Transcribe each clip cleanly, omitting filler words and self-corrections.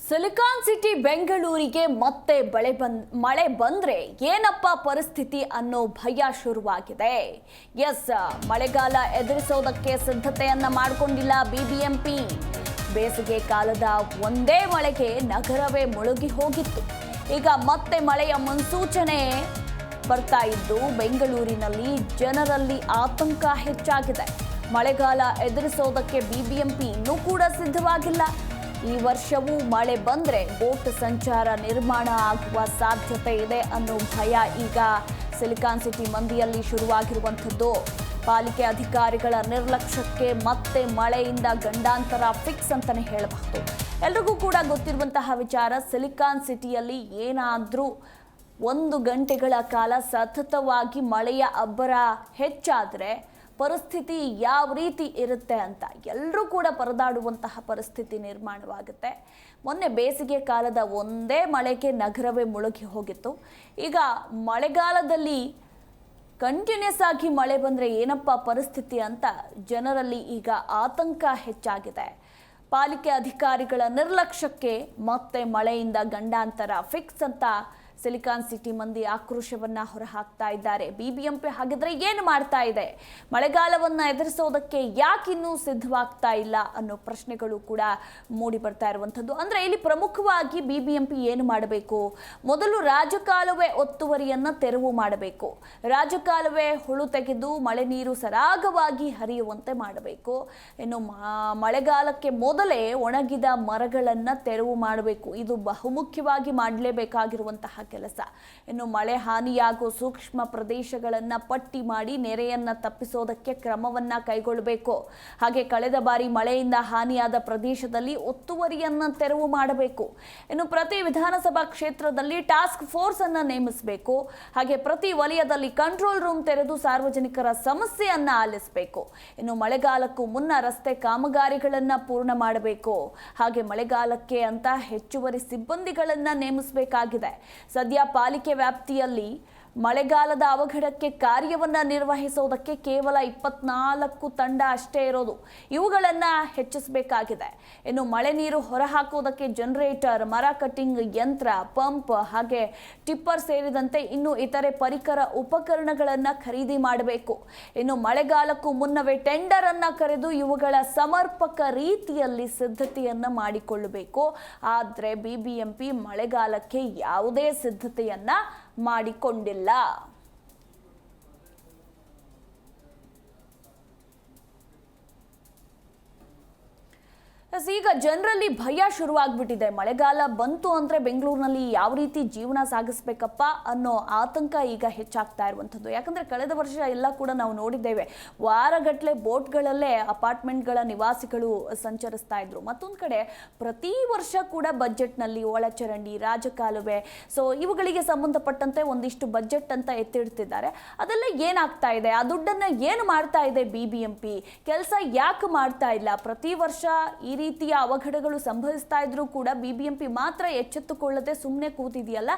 Silicon city ಬೆಂಗಳೂರಿಗೆ ಮತ್ತೆ ಮಳೆ ಬಂದ್ರೆ ಏನಪ್ಪ ಪರಿಸ್ಥಿತಿ ಅನ್ನೋ ಭಯ ಶುರುವಾಗಿದೆ. ಎಸ್, ಮಳೆಗಾಲ ಎದುರಿಸೋದಕ್ಕೆ ಸಿದ್ಧತೆಯನ್ನ ಮಾಡಿಕೊಂಡಿಲ್ಲ ಬಿಬಿಎಂಪಿ. ಬೇಸಿಗೆ ಕಾಲದ ಒಂದೇ ಮಳೆಗೆ ನಗರವೇ ಮುಳುಗಿ ಹೋಗಿತ್ತು. ಈಗ ಮತ್ತೆ ಮಳೆಯ ಮುನ್ಸೂಚನೆ ಬರ್ತಾ ಇದ್ದು ಬೆಂಗಳೂರಿನಲ್ಲಿ ಜನರಲ್ಲಿ ಆತಂಕ ಹೆಚ್ಚಾಗಿದೆ. ಮಳೆಗಾಲ ಎದುರಿಸೋದಕ್ಕೆ ಬಿಬಿಎಂಪಿ ಇನ್ನೂ ಕೂಡ ಸಿದ್ಧವಾಗಿಲ್ಲ. ಈ ವರ್ಷವೂ ಮಳೆ ಬಂದ್ರೆ ಬೋಟ್ ಸಂಚಾರ ನಿರ್ಮಾಣ ಆಗುವ ಸಾಧ್ಯತೆ ಇದೆ ಅನ್ನೋ ಭಯ ಈಗ ಸಿಲಿಕಾನ್ ಸಿಟಿ ಮಂದಿಯಲ್ಲಿ ಶುರುವಾಗಿರುವಂಥದ್ದು. ಪಾಲಿಕೆ ಅಧಿಕಾರಿಗಳ ನಿರ್ಲಕ್ಷ್ಯಕ್ಕೆ ಮತ್ತೆ ಮಳೆಯಿಂದ ಗಂಡಾಂತರ ಫಿಕ್ಸ್ ಅಂತಾನೆ ಹೇಳಬಹುದು. ಎಲ್ರಿಗೂ ಕೂಡ ಗೊತ್ತಿರುವಂತಹ ವಿಚಾರ, ಸಿಲಿಕಾನ್ ಸಿಟಿಯಲ್ಲಿ ಏನಾದ್ರೂ 1 ಗಂಟೆಗಳ ಕಾಲ ಸತತವಾಗಿ ಮಳೆಯ ಅಬ್ಬರ ಹೆಚ್ಚಾದ್ರೆ ಪರಿಸ್ಥಿತಿ ಯಾವ ರೀತಿ ಇರುತ್ತೆ ಅಂತ ಎಲ್ಲರೂ ಕೂಡ ಪರದಾಡುವಂತಹ ಪರಿಸ್ಥಿತಿ ನಿರ್ಮಾಣವಾಗುತ್ತೆ. ಮೊನ್ನೆ ಬೇಸಿಗೆ ಕಾಲದ ಒಂದೇ ಮಳೆಗೆ ನಗರವೇ ಮುಳುಗಿ ಹೋಗಿತ್ತು. ಈಗ ಮಳೆಗಾಲದಲ್ಲಿ ಕಂಟಿನ್ಯೂಸ್ ಆಗಿ ಮಳೆ ಬಂದರೆ ಏನಪ್ಪ ಪರಿಸ್ಥಿತಿ ಅಂತ ಜನರಲ್ಲಿ ಈಗ ಆತಂಕ ಹೆಚ್ಚಾಗಿದೆ. ಪಾಲಿಕೆ ಅಧಿಕಾರಿಗಳ ನಿರ್ಲಕ್ಷ್ಯಕ್ಕೆ ಮತ್ತೆ ಮಳೆಯಿಂದ ಗಂಡಾಂತರ ಫಿಕ್ಸ್ ಅಂತ ಸಿಲಿಕಾನ್ ಸಿಟಿ ಮಂದಿ ಆಕ್ರೋಶವನ್ನ ಹೊರಹಾಕ್ತಾ ಇದ್ದಾರೆ. ಬಿಬಿಎಂಪಿ ಹಾಗಿದ್ರೆ ಏನು ಮಾಡ್ತಾ ಇದೆ? ಮಳೆಗಾಲವನ್ನ ಎದುರಿಸೋದಕ್ಕೆ ಯಾಕಿನ್ನೂ ಸಿದ್ಧವಾಗ್ತಾ ಇಲ್ಲ ಅನ್ನೋ ಪ್ರಶ್ನೆಗಳು ಕೂಡ ಮೂಡಿ ಬರ್ತಾ ಇರುವಂಥದ್ದು. ಅಂದ್ರೆ ಇಲ್ಲಿ ಪ್ರಮುಖವಾಗಿ ಬಿಬಿಎಂಪಿ ಏನು ಮಾಡಬೇಕು? ಮೊದಲು ರಾಜಕಾಲುವೆ ಒತ್ತುವರಿಯನ್ನ ತೆರವು ಮಾಡಬೇಕು. ರಾಜಕಾಲುವೆ ಹುಳು ತೆಗೆದು ಮಳೆ ನೀರು ಸರಾಗವಾಗಿ ಹರಿಯುವಂತೆ ಮಾಡಬೇಕು. ಇನ್ನು ಮಳೆಗಾಲಕ್ಕೆ ಮೊದಲೇ ಒಣಗಿದ ಮರಗಳನ್ನ ತೆರವು ಮಾಡಬೇಕು. ಇದು ಬಹುಮುಖ್ಯವಾಗಿ ಮಾಡಲೇಬೇಕಾಗಿರುವಂತಹ ಕೆಲಸ. ಇನ್ನು ಮಳೆ ಹಾನಿಯಾಗುವ ಸೂಕ್ಷ್ಮ ಪ್ರದೇಶಗಳನ್ನ ಪಟ್ಟಿ ಮಾಡಿ ನೆರೆಯನ್ನ ತಪ್ಪಿಸೋದಕ್ಕೆ ಕ್ರಮವನ್ನ ಕೈಗೊಳ್ಳಬೇಕು. ಹಾಗೆ ಕಳೆದ ಬಾರಿ ಮಳೆಯಿಂದ ಹಾನಿಯಾದ ಪ್ರದೇಶದಲ್ಲಿ ಒತ್ತುವರಿಯನ್ನ ತೆರವು ಮಾಡಬೇಕು. ಇನ್ನು ಪ್ರತಿ ವಿಧಾನಸಭಾ ಕ್ಷೇತ್ರದಲ್ಲಿ ಟಾಸ್ಕ್ ಫೋರ್ಸ್ ಅನ್ನ ನೇಮಿಸಬೇಕು. ಹಾಗೆ ಪ್ರತಿ ವಲಯದಲ್ಲಿ ಕಂಟ್ರೋಲ್ ರೂಮ್ ತೆರೆದು ಸಾರ್ವಜನಿಕರ ಸಮಸ್ಯೆಯನ್ನ ಆಲಿಸಬೇಕು. ಇನ್ನು ಮಳೆಗಾಲಕ್ಕೂ ಮುನ್ನ ರಸ್ತೆ ಕಾಮಗಾರಿಗಳನ್ನ ಪೂರ್ಣ ಮಾಡಬೇಕು. ಹಾಗೆ ಮಳೆಗಾಲಕ್ಕೆ ಅಂತ ಹೆಚ್ಚುವರಿ ಸಿಬ್ಬಂದಿಗಳನ್ನ ನೇಮಿಸಬೇಕಾಗಿದೆ. ಸದ್ಯ ಪಾಲಿಕೆ ವ್ಯಾಪ್ತಿಯಲ್ಲಿ ಮಳೆಗಾಲದ ಅವಘಡಕ್ಕೆ ಕಾರ್ಯವನ್ನ ನಿರ್ವಹಿಸೋದಕ್ಕೆ ಕೇವಲ 24 ತಂಡ ಅಷ್ಟೇ ಇರೋದು. ಇವುಗಳನ್ನ ಹೆಚ್ಚಿಸಬೇಕಾಗಿದೆ. ಇನ್ನು ಮಳೆ ನೀರು ಹೊರಹಾಕೋದಕ್ಕೆ ಜನರೇಟರ್, ಮರ ಕಟ್ಟಿಂಗ್ ಯಂತ್ರ, ಪಂಪ್ ಹಾಗೆ ಟಿಪ್ಪರ್ ಸೇರಿದಂತೆ ಇನ್ನು ಇತರೆ ಪರಿಕರ ಉಪಕರಣಗಳನ್ನ ಖರೀದಿ ಮಾಡಬೇಕು. ಇನ್ನು ಮಳೆಗಾಲಕ್ಕೂ ಮುನ್ನವೇ ಟೆಂಡರ್ ಅನ್ನ ಕರೆದು ಇವುಗಳ ಸಮರ್ಪಕ ರೀತಿಯಲ್ಲಿ ಸಿದ್ಧತೆಯನ್ನ ಮಾಡಿಕೊಳ್ಳಬೇಕು. ಆದ್ರೆ ಬಿಬಿಎಂಪಿ ಮಳೆಗಾಲಕ್ಕೆ ಯಾವುದೇ ಸಿದ್ಧತೆಯನ್ನ ಮಾಡಿಕೊಂಡಿಲ್ಲ. ಈಗ ಜನರಲ್ಲಿ ಭಯ ಶುರುವಾಗ್ಬಿಟ್ಟಿದೆ. ಮಳೆಗಾಲ ಬಂತು ಅಂದ್ರೆ ಬೆಂಗಳೂರಿನಲ್ಲಿ ಯಾವ ರೀತಿ ಜೀವನ ಸಾಗಿಸ್ಬೇಕಪ್ಪ ಅನ್ನೋ ಆತಂಕ ಈಗ ಹೆಚ್ಚಾಗ್ತಾ ಇರುವಂಥದ್ದು. ಯಾಕಂದ್ರೆ ಕಳೆದ ವರ್ಷ ಎಲ್ಲ ಕೂಡ ನಾವು ನೋಡಿದ್ದೇವೆ, ವಾರಗಟ್ಟಲೆ ಬೋಟ್ಗಳಲ್ಲೇ ಅಪಾರ್ಟ್ಮೆಂಟ್ಗಳ ನಿವಾಸಿಗಳು ಸಂಚರಿಸ್ತಾ ಇದ್ರು. ಮತ್ತೊಂದು ಕಡೆ ಪ್ರತಿ ವರ್ಷ ಕೂಡ ಬಜೆಟ್ನಲ್ಲಿ ಒಳಚರಂಡಿ, ರಾಜಕಾಲುವೆ, ಸೊ ಇವುಗಳಿಗೆ ಸಂಬಂಧಪಟ್ಟಂತೆ ಒಂದಿಷ್ಟು ಬಜೆಟ್ ಅಂತ ಎತ್ತಿಡ್ತಿದ್ದಾರೆ. ಅದೆಲ್ಲ ಏನಾಗ್ತಾ ಇದೆ? ಆ ದುಡ್ಡನ್ನ ಏನು ಮಾಡ್ತಾ ಇದೆ ಬಿಬಿಎಂಪಿ? ಕೆಲಸ ಯಾಕೆ ಮಾಡ್ತಾ ಇಲ್ಲ? ಪ್ರತಿ ವರ್ಷ ಈ ರೀತಿಯ ಅವಘಡಗಳು ಸಂಭವಿಸ್ತಾ ಇದ್ರೂ ಕೂಡ ಬಿಬಿಎಂಪಿ ಮಾತ್ರ ಎಚ್ಚೆತ್ತುಕೊಳ್ಳದೆ ಸುಮ್ಮನೆ ಕೂತಿದೆಯಲ್ಲ,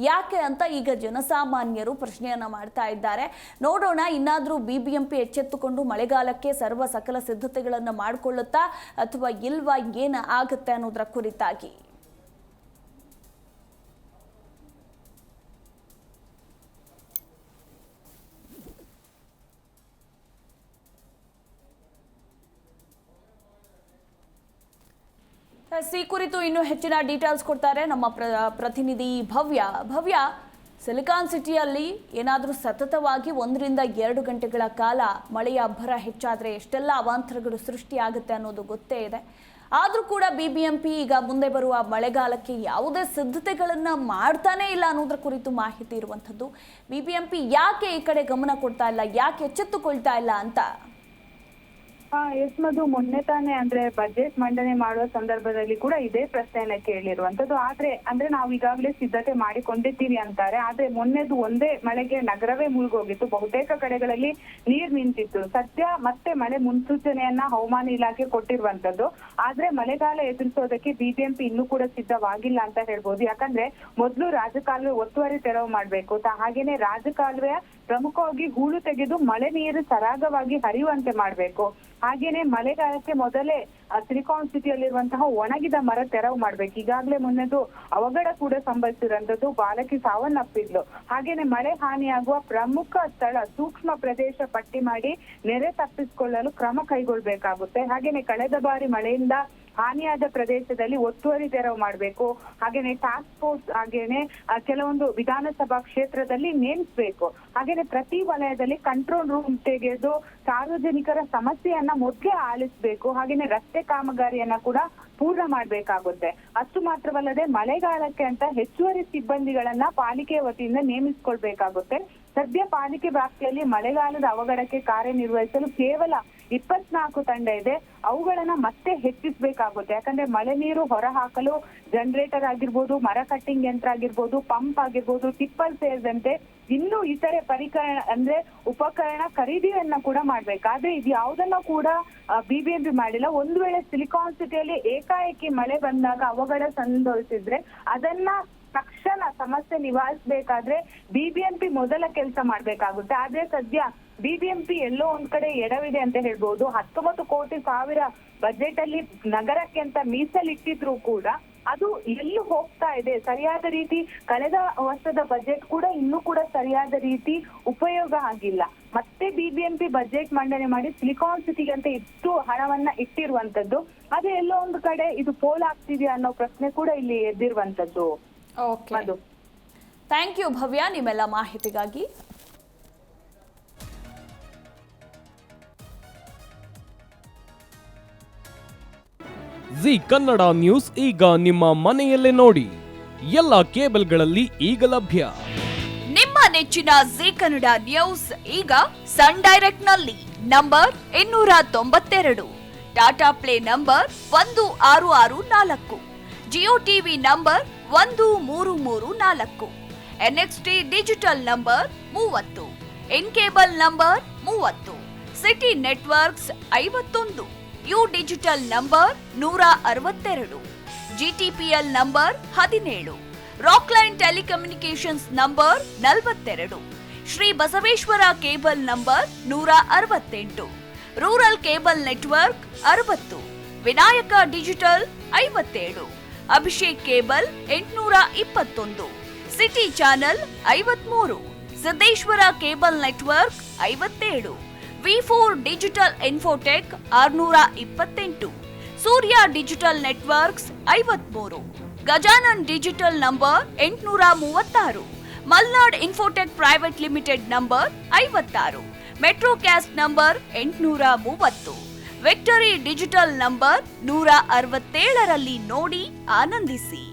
ಯಾಕೆ ಅಂತ ಈಗ ಜನಸಾಮಾನ್ಯರು ಪ್ರಶ್ನೆಯನ್ನ ಮಾಡ್ತಾ ಇದ್ದಾರೆ. ನೋಡೋಣ, ಇನ್ನಾದ್ರೂ ಬಿಬಿಎಂಪಿ ಎಚ್ಚೆತ್ತುಕೊಂಡು ಮಳೆಗಾಲಕ್ಕೆ ಸರ್ವ ಸಕಲ ಸಿದ್ಧತೆಗಳನ್ನ ಮಾಡಿಕೊಳ್ಳುತ್ತಾ ಅಥವಾ ಇಲ್ವಾ, ಏನು ಆಗುತ್ತೆ ಅನ್ನೋದರ ಕುರಿತಾಗಿ. ಈ ಕುರಿತು ಇನ್ನೂ ಹೆಚ್ಚಿನ ಡೀಟೇಲ್ಸ್ ಕೊಡ್ತಾರೆ ನಮ್ಮ ಪ್ರತಿನಿಧಿ ಭವ್ಯ. ಸಿಲಿಕಾನ್ ಸಿಟಿಯಲ್ಲಿ ಏನಾದರೂ ಸತತವಾಗಿ 1 ರಿಂದ 2 ಗಂಟೆಗಳ ಕಾಲ ಮಳೆಯ ಅಬ್ಬರ ಹೆಚ್ಚಾದರೆ ಎಷ್ಟೆಲ್ಲ ಅವಾಂತರಗಳು ಸೃಷ್ಟಿಯಾಗುತ್ತೆ ಅನ್ನೋದು ಗೊತ್ತೇ ಇದೆ. ಆದರೂ ಕೂಡ ಬಿಬಿಎಂಪಿ ಈಗ ಮುಂದೆ ಬರುವ ಮಳೆಗಾಲಕ್ಕೆ ಯಾವುದೇ ಸಿದ್ಧತೆಗಳನ್ನು ಮಾಡ್ತಾನೇ ಇಲ್ಲ ಅನ್ನೋದ್ರ ಕುರಿತು ಮಾಹಿತಿ ಇರುವಂಥದ್ದು. ಬಿಬಿಎಂಪಿ ಯಾಕೆ ಈ ಕಡೆ ಗಮನ ಕೊಡ್ತಾ ಇಲ್ಲ, ಯಾಕೆ ಎಚ್ಚೆತ್ತುಕೊಳ್ತಾ ಇಲ್ಲ ಅಂತ? ಎಸ್ ಮಧು, ಮೊನ್ನೆ ತಾನೇ ಅಂದ್ರೆ ಬಜೆಟ್ ಮಂಡನೆ ಮಾಡುವ ಸಂದರ್ಭದಲ್ಲಿ ಕೂಡ ಇದೇ ಪ್ರಶ್ನೆಯನ್ನ ಕೇಳಿರುವಂತದ್ದು. ಆದ್ರೆ ನಾವು ಈಗಾಗಲೇ ಸಿದ್ಧತೆ ಮಾಡಿಕೊಂಡಿದ್ದೀವಿ ಅಂತಾರೆ. ಆದ್ರೆ ಮೊನ್ನೆದು ಒಂದೇ ಮಳೆಗೆ ನಗರವೇ ಮುಳುಗೋಗಿತ್ತು. ಬಹುತೇಕ ಕಡೆಗಳಲ್ಲಿ ನೀರ್ ನಿಂತಿತ್ತು. ಸದ್ಯ ಮತ್ತೆ ಮಳೆ ಮುನ್ಸೂಚನೆಯನ್ನ ಹವಾಮಾನ ಇಲಾಖೆ ಕೊಟ್ಟಿರುವಂತದ್ದು. ಆದ್ರೆ ಮಳೆಗಾಲ ಎದುರಿಸೋದಕ್ಕೆ ಬಿಬಿಎಂಪಿ ಇನ್ನೂ ಕೂಡ ಸಿದ್ಧವಾಗಿಲ್ಲ ಅಂತ ಹೇಳ್ಬೋದು. ಯಾಕಂದ್ರೆ ಮೊದಲು ರಾಜಕಾಲುವೆ ಒತ್ತುವರಿ ತೆರವು ಮಾಡ್ಬೇಕು, ಹಾಗೇನೆ ರಾಜಕಾಲುವೆಯ ಪ್ರಮುಖವಾಗಿ ಹೂಳು ತೆಗೆದು ಮಳೆ ನೀರು ಸರಾಗವಾಗಿ ಹರಿಯುವಂತೆ ಮಾಡಬೇಕು. ಹಾಗೇನೆ ಮಳೆಗಾಲಕ್ಕೆ ಮೊದಲೇ ಸಿಲಿಕಾನ್ ಸಿಟಿಯಲ್ಲಿರುವಂತಹ ಒಣಗಿದ ಮರ ತೆರವು ಮಾಡ್ಬೇಕು. ಈಗಾಗಲೇ ಮೊನ್ನೆದು ಅವಘಡ ಕೂಡ ಸಂಭವಿಸಿರುವಂತದ್ದು, ಬಾಲಕಿ ಸಾವನ್ನಪ್ಪಿದ್ಲು. ಹಾಗೇನೆ ಮಳೆ ಹಾನಿಯಾಗುವ ಪ್ರಮುಖ ಸ್ಥಳ ಸೂಕ್ಷ್ಮ ಪ್ರದೇಶ ಪಟ್ಟಿ ಮಾಡಿ ನೆರೆ ತಪ್ಪಿಸಿಕೊಳ್ಳಲು ಕ್ರಮ ಕೈಗೊಳ್ಬೇಕಾಗುತ್ತೆ. ಹಾಗೇನೆ ಕಳೆದ ಬಾರಿ ಮಳೆಯಿಂದ ಹಾನಿಯಾದ ಪ್ರದೇಶದಲ್ಲಿ ಒತ್ತುವರಿ ತೆರವು ಮಾಡಬೇಕು. ಹಾಗೇನೆ ಟಾಸ್ಕ್ ಫೋರ್ಸ್ ಹಾಗೇನೆ ಕೆಲವೊಂದು ವಿಧಾನಸಭಾ ಕ್ಷೇತ್ರದಲ್ಲಿ ನೇಮಿಸಬೇಕು. ಹಾಗೇನೆ ಪ್ರತಿ ವಲಯದಲ್ಲಿ ಕಂಟ್ರೋಲ್ ರೂಮ್ ತೆಗೆದು ಸಾರ್ವಜನಿಕರ ಸಮಸ್ಯೆಯನ್ನ ಮೊದಲೇ ಆಲಿಸಬೇಕು. ಹಾಗೇನೆ ರಸ್ತೆ ಕಾಮಗಾರಿಯನ್ನ ಕೂಡ ಪೂರ್ಣ ಮಾಡ್ಬೇಕಾಗುತ್ತೆ. ಅಷ್ಟು ಮಾತ್ರವಲ್ಲದೆ ಮಳೆಗಾಲಕ್ಕೆ ಅಂತ ಹೆಚ್ಚುವರಿ ಸಿಬ್ಬಂದಿಗಳನ್ನ ಪಾಲಿಕೆ ವತಿಯಿಂದ ನೇಮಿಸಿಕೊಳ್ಬೇಕಾಗುತ್ತೆ. ಸದ್ಯ ಪಾಲಿಕೆ ವ್ಯಾಪ್ತಿಯಲ್ಲಿ ಮಳೆಗಾಲದ ಅವಘಡಕ್ಕೆ ಕಾರ್ಯನಿರ್ವಹಿಸಲು ಕೇವಲ 24 ತಂಡ ಇದೆ. ಅವುಗಳನ್ನ ಮತ್ತೆ ಹೆಚ್ಚಿಸಬೇಕಾಗುತ್ತೆ. ಯಾಕಂದ್ರೆ ಮಳೆ ನೀರು ಹೊರಹಾಕಲು ಜನರೇಟರ್ ಆಗಿರ್ಬೋದು, ಮರ ಕಟ್ಟಿಂಗ್ ಯಂತ್ರ ಆಗಿರ್ಬೋದು, ಪಂಪ್ ಆಗಿರ್ಬೋದು, ಟಿಪ್ಪರ್ ಸೇರಿದಂತೆ ಇನ್ನೂ ಇತರೆ ಉಪಕರಣ ಖರೀದಿಯನ್ನ ಕೂಡ ಮಾಡ್ಬೇಕಾದ್ರೆ ಇದು ಯಾವುದನ್ನ ಕೂಡ ಬಿಬಿಎಂಪಿ ಮಾಡಿಲ್ಲ. ಒಂದು ವೇಳೆ ಸಿಲಿಕಾನ್ ಸಿಟಿಯಲ್ಲಿ ಏಕಾಏಕಿ ಮಳೆ ಬಂದಾಗ ಅವಘಡ ಸಂಭವಿಸಿದ್ರೆ ಅದನ್ನ ತಕ್ಷಣ ಸಮಸ್ಯೆ ನಿವಾರಿಸಬೇಕಾದ್ರೆ ಬಿಬಿಎಂಪಿ ಮೊದಲ ಕೆಲಸ ಮಾಡ್ಬೇಕಾಗುತ್ತೆ. ಆದ್ರೆ ಸದ್ಯ ಬಿಬಿಎಂಪಿ ಎಲ್ಲೋ ಒಂದ್ ಕಡೆ ಎಡವಿದೆ ಅಂತ ಹೇಳ್ಬೋದು. 19 ಕೋಟಿ ಬಜೆಟ್ ಅಲ್ಲಿ ನಗರಕ್ಕೆ ಅಂತ ಮೀಸಲಿಟ್ಟಿದ್ರು ಕೂಡ ಅದು ಎಲ್ಲೂ ಹೋಗ್ತಾ ಇದೆ. ಸರಿಯಾದ ರೀತಿ ಕಳೆದ ವರ್ಷದ ಬಜೆಟ್ ಕೂಡ ಇನ್ನೂ ಕೂಡ ಸರಿಯಾದ ರೀತಿ ಉಪಯೋಗ ಆಗಿಲ್ಲ. ಮತ್ತೆ ಬಿಬಿಎಂಪಿ ಬಜೆಟ್ ಮಂಡನೆ ಮಾಡಿ ಸಿಲಿಕಾನ್ ಸಿಟಿಗೆ ಅಂತ ಇಷ್ಟು ಹಣವನ್ನ ಇಟ್ಟಿರುವಂತದ್ದು, ಅದು ಎಲ್ಲೋ ಒಂದು ಕಡೆ ಇದು ಪೋಲ್ ಆಗ್ತಿದೆಯಾ ಅನ್ನೋ ಪ್ರಶ್ನೆ ಕೂಡ ಇಲ್ಲಿ ಎದ್ದಿರುವಂತದ್ದು. ಓಕೆ, ಥ್ಯಾಂಕ್ ಯು ಭವ್ಯ ನಿಮ್ಮೆಲ್ಲ ಮಾಹಿತಿಗಾಗಿ. ಜಿ ಕನ್ನಡ ನ್ಯೂಸ್ ಈಗ ನಿಮ್ಮ ಮನೆಯಲ್ಲೇ ನೋಡಿ. ಎಲ್ಲ ಕೇಬಲ್ಗಳಲ್ಲಿ ಈಗ ಲಭ್ಯ. ನಿಮ್ಮ ನೆಚ್ಚಿನ ಜಿ ಕನ್ನಡ ನ್ಯೂಸ್ ಈಗ ಸನ್ ಡೈರೆಕ್ಟ್ ನಲ್ಲಿ number 292, Tata Play number 1664, Jio TV number 1334, NXT digital number 30, in cable number 30, city networks 51, U digital number 162, GTPL number 17, Rockline telecommunications number 42, Shri Basaveshwara cable number 168, rural cable network 60, Vinayaka digital 57, Abhishek cable 821, city channel 53, Siddeshwara cable network 57, ವಿ4 digital infotech 628, Surya digital networks 53, Gajanan digital number 836, Malnad infotech private limited number 56, Metrocast number 830, victory digital number 167ರಲ್ಲಿ ನೋಡಿ ಆನಂದಿಸಿ.